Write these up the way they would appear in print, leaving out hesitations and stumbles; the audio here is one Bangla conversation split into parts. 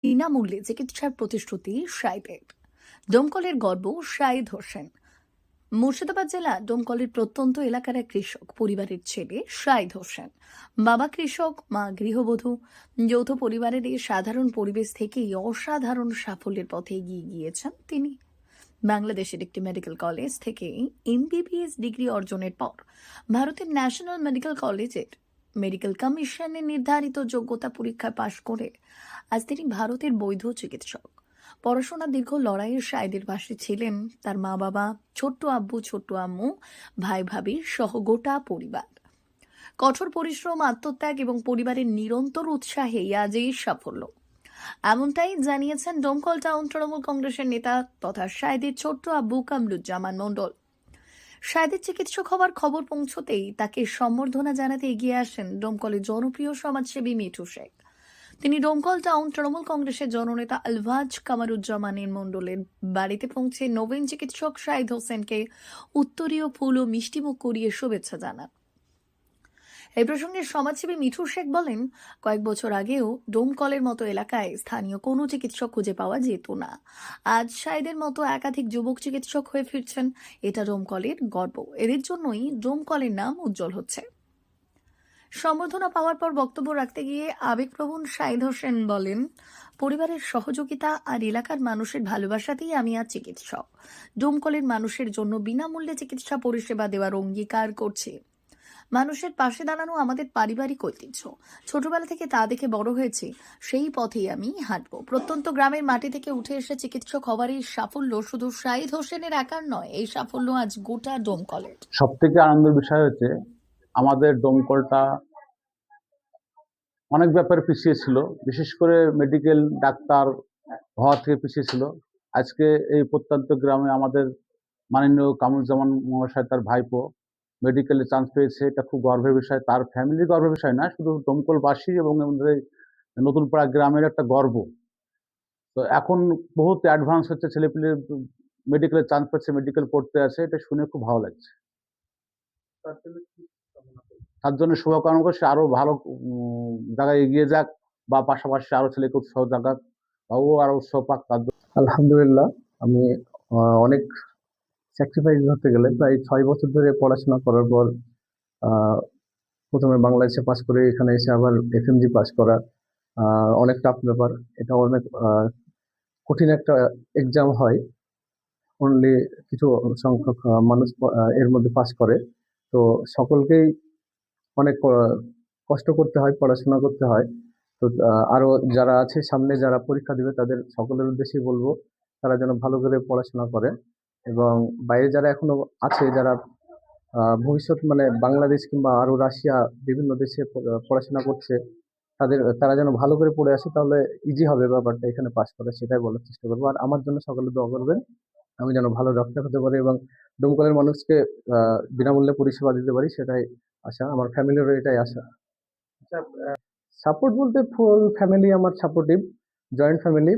বিনামূল্যে চিকিৎসার প্রতিশ্রুতি শাহিদের। ডোমকলের গর্ব শাহিদ হোসেন। মুর্শিদাবাদ জেলা ডোমকলের প্রত্যন্ত এলাকার এক কৃষক পরিবারের ছেলে শাহিদ হোসেন। বাবা কৃষক, মা গৃহবধূ। যৌথ পরিবারের এই সাধারণ পরিবেশ থেকেই অসাধারণ সাফল্যের পথে এগিয়ে গিয়েছেন তিনি। বাংলাদেশের একটি মেডিকেল কলেজ থেকে এমবিবিএস ডিগ্রি অর্জনের পর ভারতের ন্যাশনাল মেডিকেল কলেজের মেডিকেল কমিশনের নির্ধারিত যোগ্যতা পরীক্ষায় পাশ করে আজ তিনি ভারতের বৈধ চিকিৎসক। পড়াশোনার দীর্ঘ লড়াইয়ের শাহিদের পাশে ছিলেন তার মা বাবা, ছোট্ট আব্বু, ছোট্ট আম্মু, ভাই ভাবি সহ গোটা পরিবার। কঠোর পরিশ্রম, আত্মত্যাগ এবং পরিবারের নিরন্তর উৎসাহে আজ এই সাফল্য। এমনটাই জানিয়েছেন ডোমকল টাউন তৃণমূল কংগ্রেসের নেতা তথা শাহিদের ছোট্ট আব্বু কামরুজ্জামান মণ্ডল। শাহিদের চিকিৎসক হওয়ার খবর পৌঁছতেই তাকে সম্বর্ধনা জানাতে এগিয়ে আসেন ডোমকলের জনপ্রিয় সমাজসেবী মিঠু শেখ। তিনি ডোমকল টাউন তৃণমূল কংগ্রেসের জননেতা আলভাজ কামারুজ্জামানের মণ্ডলের বাড়িতে পৌঁছে নবীন চিকিৎসক শাহিদ হোসেনকে উত্তরীয় ফুল ও মিষ্টিমুখ করিয়ে শুভেচ্ছা জানান। এই প্রসঙ্গে সমাজসেবী মিঠু শেখ বলেন, কয়েক বছর আগেও ডোমকলের মতো এলাকায় স্থানীয় কোনো চিকিৎসক খুঁজে পাওয়া যেত না। আজ শাহিদের মতো একাধিক যুবক চিকিৎসক হয়ে ফিরছেন। এটা ডোমকলের গর্ব। এদের জন্যই ডোমকলের নাম উজ্জ্বল হচ্ছে। সম্বর্ধনা পাওয়ার পর বক্তব্য রাখতে গিয়ে আবেগপ্রবণ শাহিদ হোসেন বলেন, পরিবারের সহযোগিতা আর এলাকার মানুষের ভালোবাসাতেই আমি আজ চিকিৎসক। ডোমকলের মানুষের জন্য বিনামূল্যে চিকিৎসা পরিষেবা দেওয়ার অঙ্গীকার করছি। মানুষের পাশে দাঁড়ানো আমাদের পারিবারিক ঐতিহ্য। ছোটবেলা থেকে তা দেখে বড় হয়েছি, সেই পথেই আমি হাঁটবো। প্রত্যন্ত গ্রামের মাটি থেকে উঠে এসে চিকিৎসক হওয়ার এই সাফল্য শুধু শাহিদ হোসেনের একার নয়, এই সাফল্য আজ গোটা ডোমকলের। সব থেকে আনন্দের বিষয় হচ্ছে আমাদের ডোমকলটা অনেক ব্যাপারে পিছিয়ে ছিল, বিশেষ করে মেডিকেল ডাক্তার হওয়া থেকে পিছিয়ে ছিল। আজকে এই প্রত্যন্ত গ্রামে আমাদের মাননীয় কামরুজ্জামান মহাশয় তার ভাইপো মেডিকেলে চান্স পেয়েছে। এটা খুব গর্বের বিষয়, তার ফ্যামিলির গর্বের বিষয় না, শুধু ডোমকলবাসী এবং আমাদের এই নতুন পাড়া গ্রামের একটা গর্ব। তো এখন বহুত অ্যাডভান্স হচ্ছে, ছেলেপিলে মেডিকেলে চান্স পাচ্ছে, মেডিকেল পড়তে আছে, এটা শুনে খুব ভালো লাগছে। তার জন্য শুভকামনা করছি, আরো ভালো জায়গায় এগিয়ে যাক, বা পাশাপাশি আরো ছেলেকে উৎসাহ জাগাক, বা ও আরো উৎসাহ পাক। তার জন্য আলহামদুলিল্লাহ, আমি অনেক স্যাক্রিফাইস ধরতে গেলে প্রায় 6 বছর ধরে পড়াশোনা করার পর প্রথমে বাংলাদেশে পাস করে এখানে এসে আবার এফএমজি পাস করা অনেক টাফ ব্যাপার। এটা অনেক কঠিন একটা এক্সাম হয়। অনলি কিছু সংখ্যক মানুষ এর মধ্যে পাস করে। তো সকলকেই অনেক কষ্ট করতে হয়, পড়াশোনা করতে হয়। তো আরো যারা আছে সামনে, যারা পরীক্ষা দিবে, তাদের সকলের উদ্দেশ্যেই বলবো তারা যেন ভালো করে পড়াশোনা করে, এবং বাইরে যারা এখনো আছে, যারা ভবিষ্যৎ মানে বাংলাদেশ কিংবা আরো রাশিয়া বিভিন্ন দেশে পড়াশোনা করছে, তারা যেন ভালো করে পড়ে আসে, তাহলে ইজি হবে ব্যাপারটা এখানে পাস করা। সেটাই বলার চেষ্টা করবো। আর আমার জন্য সকলে দোয়া করবেন, আমি যেন ভালো ডক্টর হতে পারি এবং ডোমকলের মানুষকে বিনামূল্যে পরিষেবা দিতে পারি, সেটাই আশা। আমার ফ্যামিলিরও এটাই আশা। সাপোর্ট বলতে ফুল ফ্যামিলি আমার সাপোর্টিভ, জয়েন্ট ফ্যামিলি।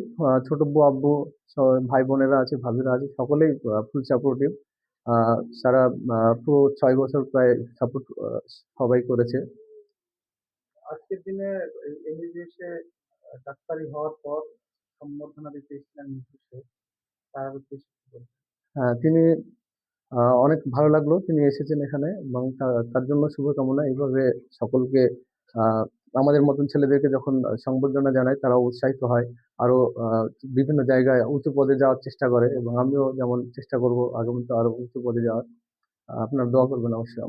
ছোট বউ, আব্বু, ভাই বোনেরা আছে, ভাবিরা আছে, সকলেই ফুল সাপোর্টিভ। সারা পুরো 6 বছর প্রায় সাপোর্ট সবাই করেছে। আজকের দিনে এমবিবিএসে ডাক্তারি হওয়ার পর সম্বর্ধনা দিতে এসেছিলেন মিঠু শেখ, তার উদ্দেশ্যে কি বলবেন? হ্যাঁ, তিনি অনেক ভালো লাগলো তিনি এসেছেন এখানে, এবং তার জন্য শুভকামনা। এইভাবে সকলকে আমাদের মতন ছেলেদেরকে যখন সংবর্ধনা জানায়, তারা উৎসাহিত হয়, আরো বিভিন্ন জায়গায় উঁচু পদে যাওয়ার চেষ্টা করে, এবং আমিও যেমন চেষ্টা করব আগামীতে আরো উঁচু পদে যাওয়ার। আপনার দোয়া করবেন অবশ্যই।